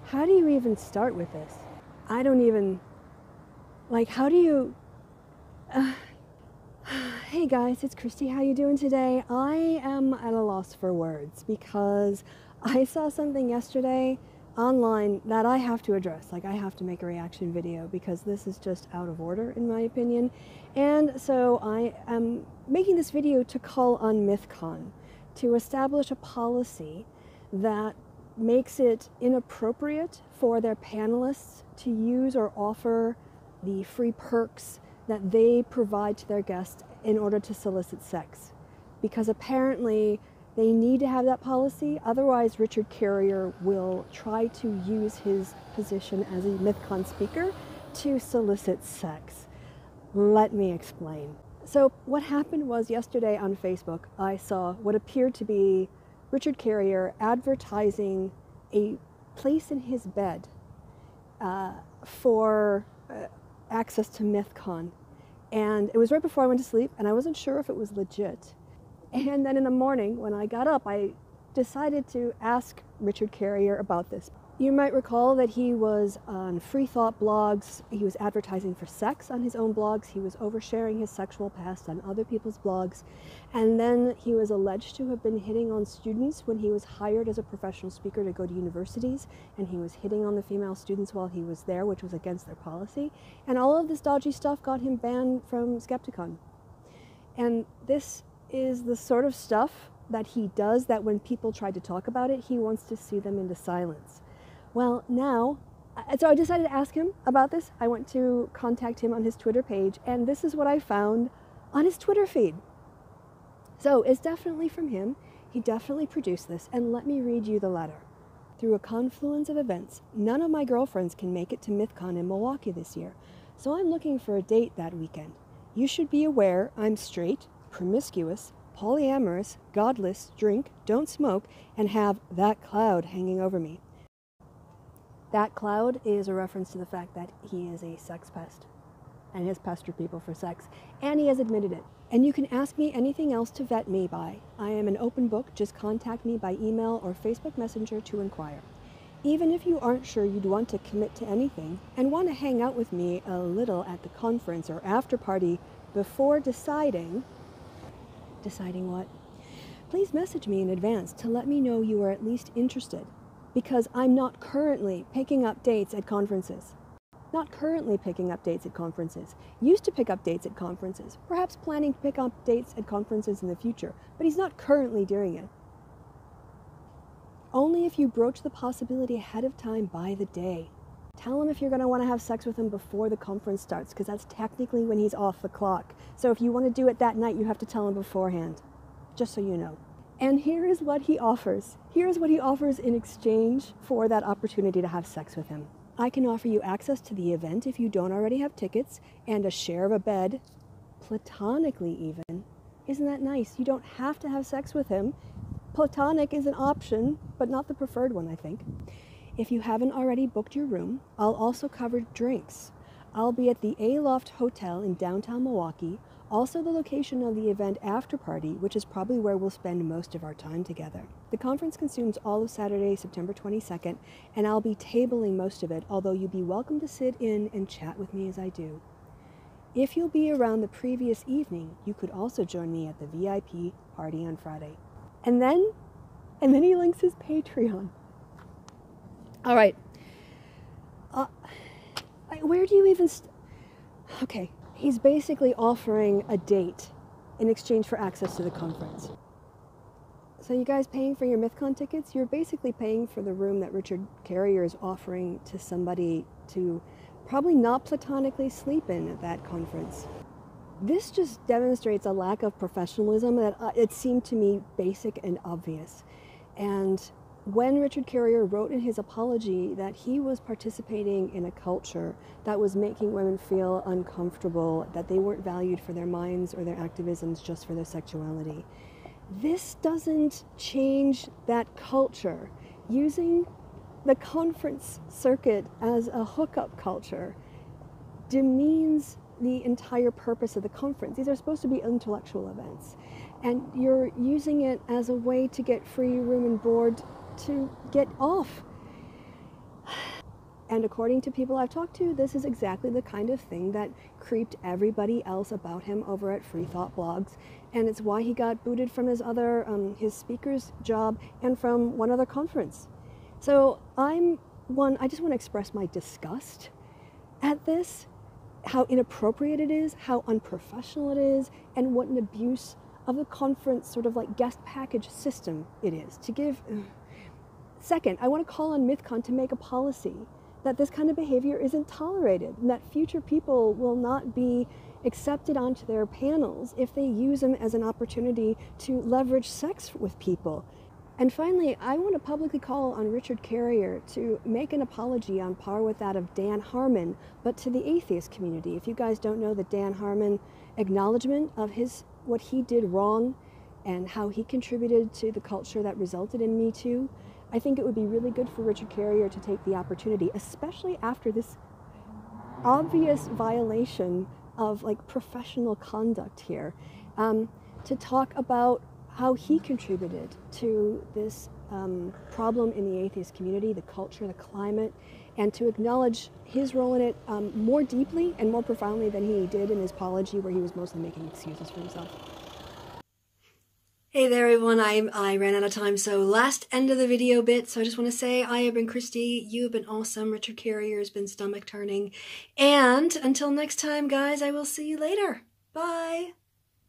How do you even start with this? I don't even, like, how do you, hey guys, it's Christy. How you doing today? I am at a loss for words because I saw something yesterday online that I have to address. Like, I have to make a reaction video because this is just out of order in my opinion. And so I am making this video to call on MythCon to establish a policy that makes it inappropriate for their panelists to use or offer the free perks that they provide to their guests in order to solicit sex. Because apparently they need to have that policy, otherwise Richard Carrier will try to use his position as a MythCon speaker to solicit sex. Let me explain. So what happened was yesterday on Facebook, I saw what appeared to be Richard Carrier advertising a place in his bed for access to MythCon. And it was right before I went to sleep, and I wasn't sure if it was legit. And then in the morning, when I got up, I decided to ask Richard Carrier about this. You might recall that he was on Free Thought blogs. He was advertising for sex on his own blogs. He was oversharing his sexual past on other people's blogs. And then he was alleged to have been hitting on students when he was hired as a professional speaker to go to universities. And he was hitting on the female students while he was there, which was against their policy. And all of this dodgy stuff got him banned from Skepticon. And this is the sort of stuff that he does that when people try to talk about it, he wants to see them into silence. Well, now, so I decided to ask him about this. I went to contact him on his Twitter page, and this is what I found on his Twitter feed. So it's definitely from him. He definitely produced this, and let me read you the letter. Through a confluence of events, none of my girlfriends can make it to MythCon in Milwaukee this year, so I'm looking for a date that weekend. You should be aware I'm straight, promiscuous, polyamorous, godless, drink, don't smoke, and have that cloud hanging over me. That cloud is a reference to the fact that he is a sex pest and has pestered people for sex, and he has admitted it. And you can ask me anything else to vet me by. I am an open book. Just contact me by email or Facebook Messenger to inquire. Even if you aren't sure you'd want to commit to anything and want to hang out with me a little at the conference or after party before deciding what? Please message me in advance to let me know you are at least interested, because I'm not currently picking up dates at conferences. Not currently picking up dates at conferences. Used to pick up dates at conferences, perhaps planning to pick up dates at conferences in the future, but he's not currently doing it. Only if you broach the possibility ahead of time by the day. Tell him if you're going to want to have sex with him before the conference starts, because that's technically when he's off the clock. So if you want to do it that night, you have to tell him beforehand, just so you know. And here is what he offers. Here's what he offers in exchange for that opportunity to have sex with him. I can offer you access to the event if you don't already have tickets, and a share of a bed, platonically even. Isn't that nice? You don't have to have sex with him. Platonic is an option, but not the preferred one, I think. If you haven't already booked your room, I'll also cover drinks. I'll be at the Aloft Hotel in downtown Milwaukee, also the location of the event after party, which is probably where we'll spend most of our time together. The conference consumes all of Saturday, September 22nd, and I'll be tabling most of it, although you'd be welcome to sit in and chat with me as I do. If you'll be around the previous evening, you could also join me at the VIP party on Friday. And then he links his Patreon. All right. Where do you even... Okay. He's basically offering a date in exchange for access to the conference. So you guys paying for your MythCon tickets? You're basically paying for the room that Richard Carrier is offering to somebody to probably not platonically sleep in at that conference. This just demonstrates a lack of professionalism that it seemed to me basic and obvious. And when Richard Carrier wrote in his apology that he was participating in a culture that was making women feel uncomfortable, that they weren't valued for their minds or their activisms, just for their sexuality, this doesn't change that culture. Using the conference circuit as a hookup culture demeans the entire purpose of the conference. These are supposed to be intellectual events, and you're using it as a way to get free room and board to get off. And according to people I've talked to, this is exactly the kind of thing that creeped everybody else about him over at Free Thought Blogs. And it's why he got booted from his his speaker's job and from one other conference. So I just want to express my disgust at this, how inappropriate it is, how unprofessional it is, and what an abuse of the conference sort of like guest package system it is to give. Second, I want to call on MythCon to make a policy that this kind of behavior isn't tolerated, and that future people will not be accepted onto their panels if they use them as an opportunity to leverage sex with people. And finally, I want to publicly call on Richard Carrier to make an apology on par with that of Dan Harmon, but to the atheist community. If you guys don't know the Dan Harmon acknowledgement of what he did wrong and how he contributed to the culture that resulted in Me Too, I think it would be really good for Richard Carrier to take the opportunity, especially after this obvious violation of like professional conduct here, to talk about how he contributed to this problem in the atheist community, the culture, the climate, and to acknowledge his role in it more deeply and more profoundly than he did in his apology, where he was mostly making excuses for himself. Hey there everyone, I ran out of time, so last end of the video bit, so I just want to say I have been Christy, you have been awesome, Richard Carrier has been stomach turning, and until next time guys, I will see you later. Bye!